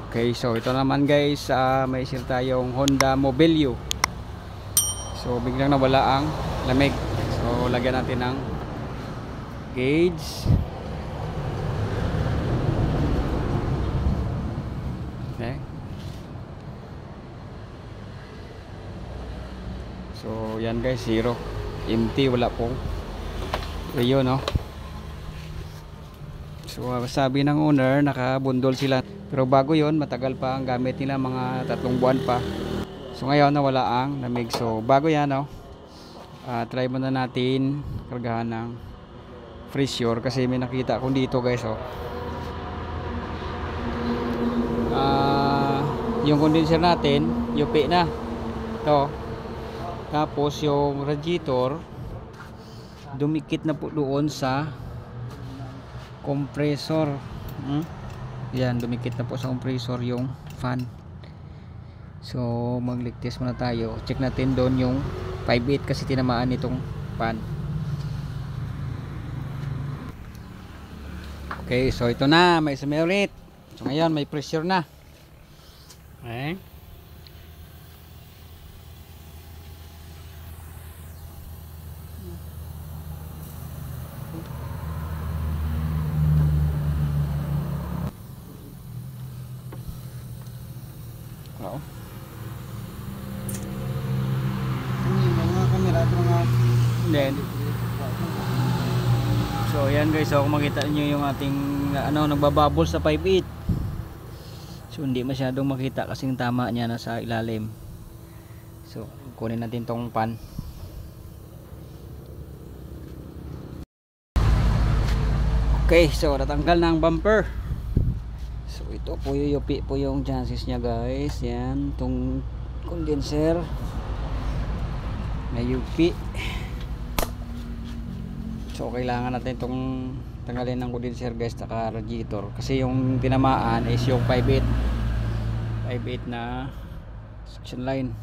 Okay, so ito naman guys, may share tayong Honda Mobilio. So biglang nawala ang lamig. So lagyan natin ng gauge. Okay. So yan guys, zero. Empty, wala pong yun, no? So sabi ng owner, nakabundol sila. Pero bago yon, matagal pa ang gamit nila, mga 3 buwan pa. So ngayon nawala ang lamig. So bago yan, no? Try muna natin kargahan ng pressure kasi may nakita akong dito guys, oh. Yung condenser natin, yupi na. Ito. Tapos yung radiator dumikit na po doon sa compressor. Yan, dumikit na po sa compressor yung fan. So mag-leak test muna tayo. Check natin doon yung 5.8 kasi tinamaan nitong fan. Okay, so ito na, may isang ulit. So ngayon may pressure na. Okay. Oo. Mga kamera at mga then. So ayan guys, so kung makita nyo yung ating nagbabubble sa 5.8. So hindi masyadong makita kasi yung tama niya nasa ilalim. So kunin natin tong pan. Okay, so natanggal na ang bumper. So ito po yupi po yung chances niya guys. Yan, tong condenser na yupi. So kailangan natin itong tanggalin ng condenser guys, saka radiator kasi yung tinamaan is yung 5.8 na suction line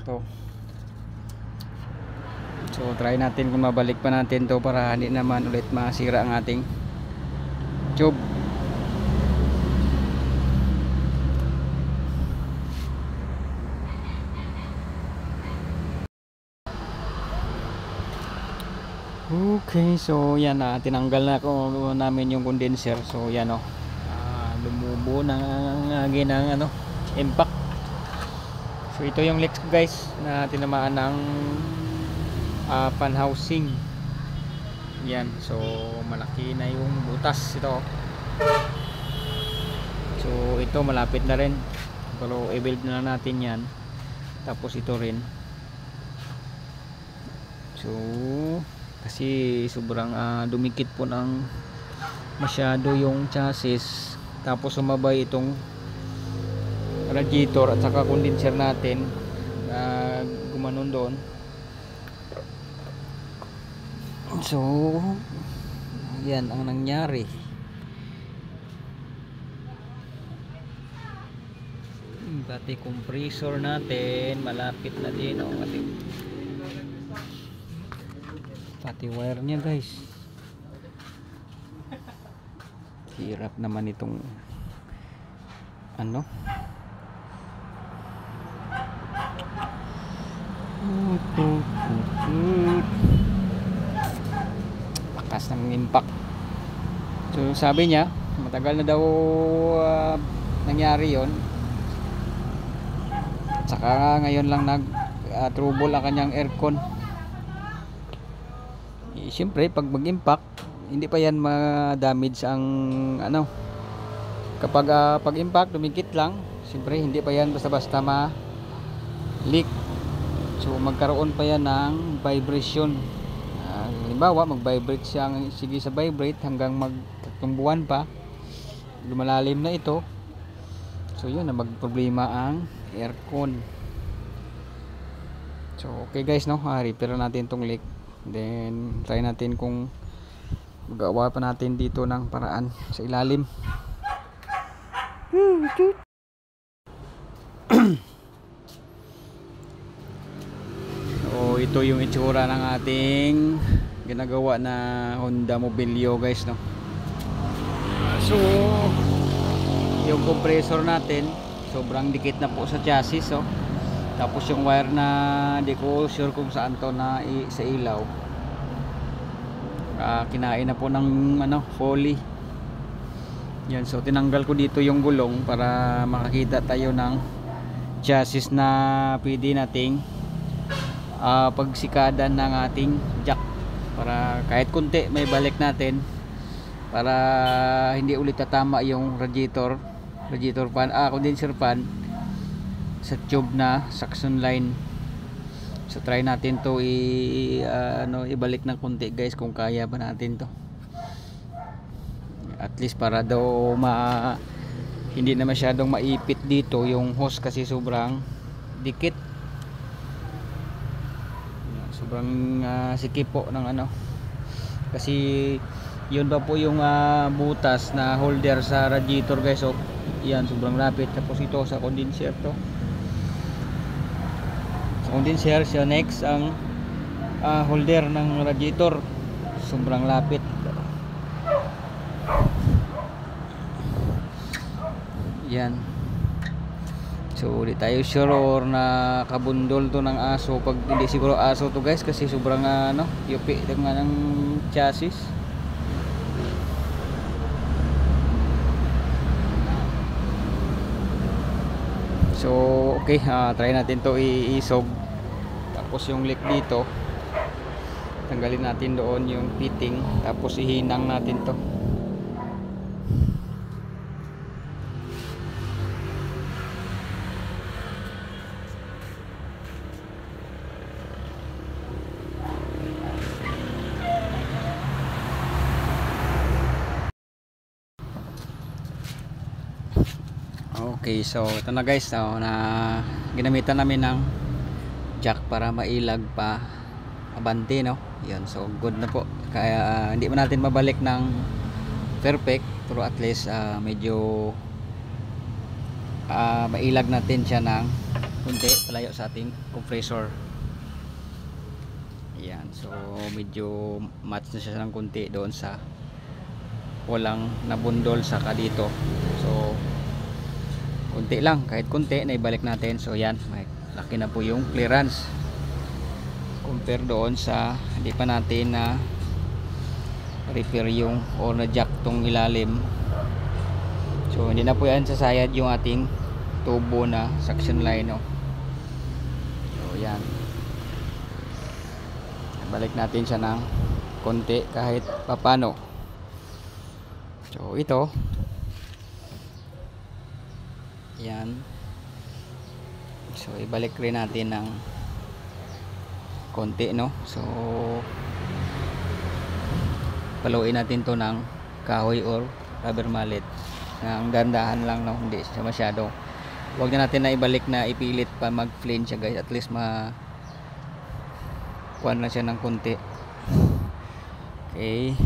ito. So try natin kung mabalik pa natin to para hindi naman ulit masira ang ating tube. Okay, so yan na, tinanggal na ko namin yung condenser. So yan, oh, lumubo na ng impact. So ito yung leaks guys na tinamaan ng fan housing. Yan, so malaki na yung butas ito. So ito malapit na rin, pero i-build na natin yan. Tapos ito rin. So kasi sobrang dumikit po ng masyado yung chassis, tapos sumabay itong radiator at saka condenser natin gumanon doon. So yan ang nangyari. Pati compressor natin malapit na din, oh, pati wire niya guys. Hirap naman itong lakas ng impact. So sabi niya matagal na daw nangyari yon, saka ngayon lang trouble ang kanyang aircon. Siyempre pag mag-impact hindi pa yan ma-damage ang kapag pag-impact dumikit lang, siyempre hindi pa yan basta-basta ma-leak. So magkaroon pa yan ng vibration. Halimbawa mag-vibrate siya, sige sa vibrate hanggang magtumbuhan pa, lumalalim na ito. So yun na magproblema ang aircon. So okay guys, no, repair natin tong leak. Then try natin kung magawa pa natin dito ng paraan sa ilalim. So ito yung itsura ng ating ginagawa na Honda Mobilio guys, no. So yung compressor natin sobrang dikit na po sa chassis, oh. Tapos yung wire na di ko sure kung saan to na sa ilaw, kinain na po ng ano, foley. Yan, so tinanggal ko dito yung gulong para makakita tayo ng chassis na pwede nating pagsikadan ng ating jack, para kahit kunti may balik natin, para hindi ulit tatama yung radiator fan, condenser fan sa tube na suction line. So try natin to ibalik ng kunti guys, kung kaya ba natin to, at least para daw hindi na masyadong maipit dito yung hose, kasi sobrang dikit, sobrang sikip po ng ano, kasi yun ba po yung butas na holder sa radiator guys. So yan, sobrang lapit. Tapos ito sa condenser to, sa condenser siya next ang holder ng radiator, sobrang lapit. Yan, so di tayo sure or na kabundol to ng aso. Pag hindi siguro aso to guys, kasi sobrang yupi ng chassis. So okay, try natin to iisog. Tapos yung leak dito tanggalin natin doon yung fitting, tapos ihinang natin to. Okay, so ito na guys, na ginamitan namin ng jack para mailag pa abante, no. Yan, so good na po. Kaya hindi man natin mabalik ng perfect, pero at least medyo mailag natin siya ng kunti palayo sa ating compressor. Yan, so medyo match na siya ng kunti doon sa walang nabundol sa dito. So kunti lang, kahit kunti na ibalik natin. So yan, may laki na po yung clearance compare doon sa hindi pa natin na repair yung or na jack tong ilalim. So hindi na po yan sasayad yung ating tubo na suction line, no. So yan, balik natin siya ng konti kahit papano. So ito, yan, so ibalik rin natin ng konti, no. So paluin natin to ng kahoy or rubber mallet ng dandahan lang, no, hindi siya masyado. Huwag na natin na ibalik na ipilit pa mag flame siya guys, at least kuhan lang siya ng konti. Okay,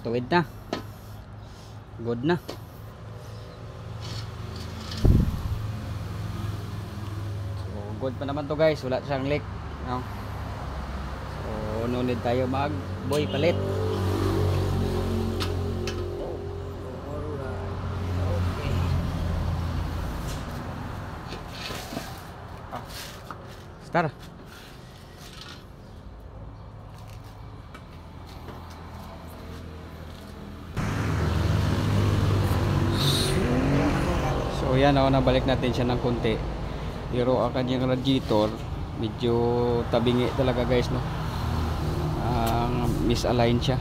tuwid na, good na. So good pa naman to guys, wala siyang leak, no? So no need tayo mag boy palit. Star. So yan, nabalik natin siya ng konti. Pero ang kanyang radiator medyo tabingi talaga guys, no? Misalign siya.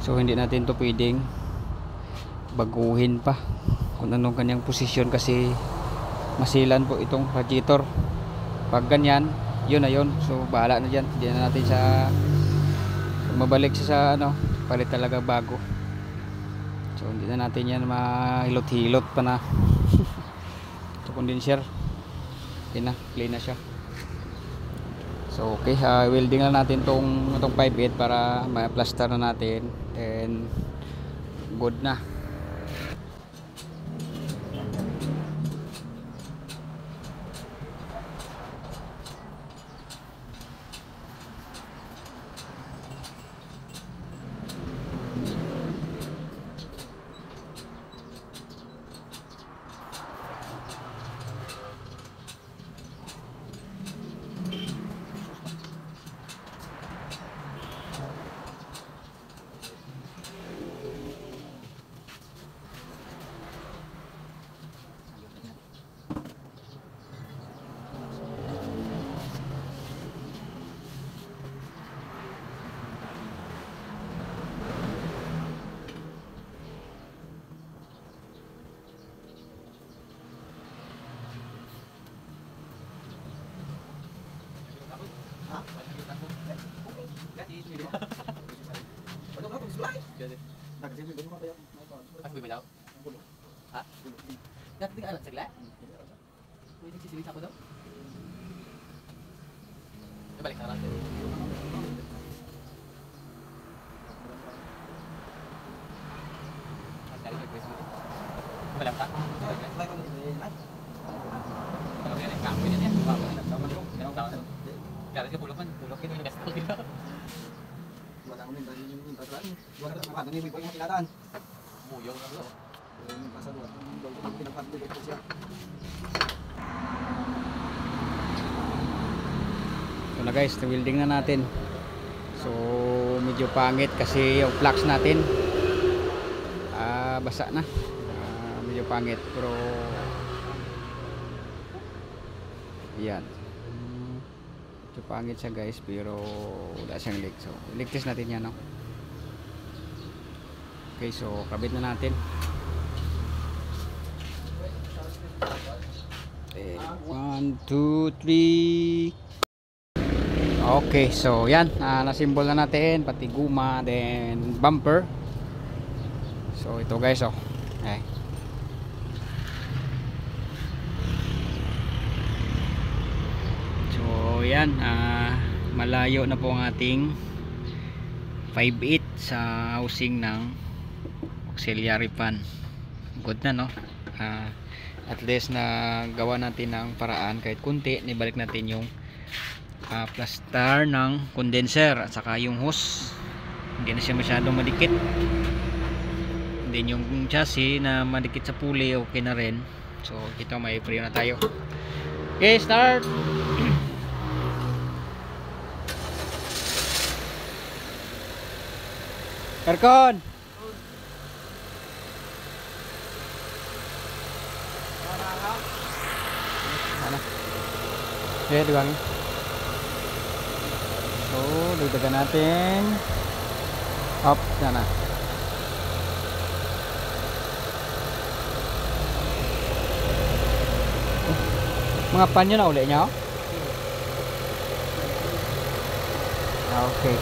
So hindi natin to pwedeng baguhin pa kung anong kanyang posisyon kasi masilan po itong radiator. Pag ganyan, yun na yun. So bahala na dyan. Hindi na natin sa mabalik siya sa ano, palit talaga bago. So hindi na natin yan mahilot-hilot pa na. So condenser, okay na, clean na siya. So okay, welding na natin itong 5/8 para ma-plaster na natin. And good na. Aku bilang, hah? Nggak tinggal anak segala. Ini sisi siapa tuh? Balik sana. Cari lagi sini. Balik tak? Kalau dia nak kami ni, jangan tahu. Kalau dia pulau kita ni besar kita. Buat aku minta ini minta tuan. Buat apa ni buat yang kelihatan. Buyong lah tu. Pasal buat pindapat dia ke siap. So na guys, na-welding na natin. So medyo pangit kasi yung flux natin basa na. Medyo pangit pero yan. Medyo pangit siya guys pero wala siyang leak. So leak test natin yan, no? Okay, so kabit na natin. 1, 2, 3. Okay, so yan, nasimbol na natin pati guma, then bumper. So ito guys, oh. Okay. So yan, malayo na po ang ating 5/8 sa housing ng auxiliary fan. Good na, no? At least na gawa natin ng paraan kahit kunti, nibalik natin yung plaster ng condenser at saka yung hose, hindi na siya masyadong madikit. Then yung chassis na madikit sa pulley, okay na rin. So ito, may free na tayo. Okay, start. Aircon. Mana? Okay, dibangi. So, dagdagan natin. Up, sana. Mga panyo na uli nyo? Okay.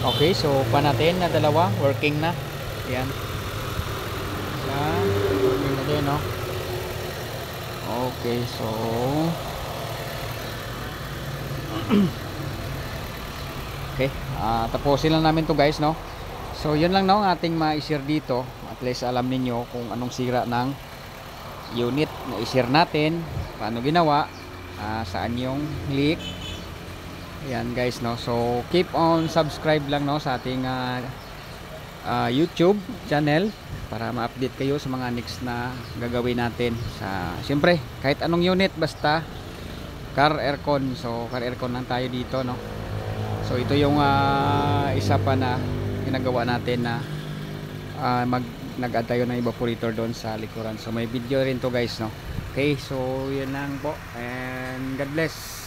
Okay, so pa natin na dalawa, working na. Yan. Working na din, no? Okay, so Okay, tapusin lang namin to guys, no. So yun lang, no, ang ating ma-share dito. At least alam ninyo kung anong sira ng unit na i-share natin, paano ginawa, saan yung leak. Ayan guys, no. So keep on subscribe lang, no, sa ating YouTube channel para ma-update kayo sa mga next na gagawin natin. Siyempre kahit anong unit, basta car aircon. So car aircon lang tayo dito, no. So ito yung isa pa na ginagawa natin na nag-add tayo ng evaporator doon sa likuran. So may video rin to guys, no. Okay, so yun lang po, and God bless.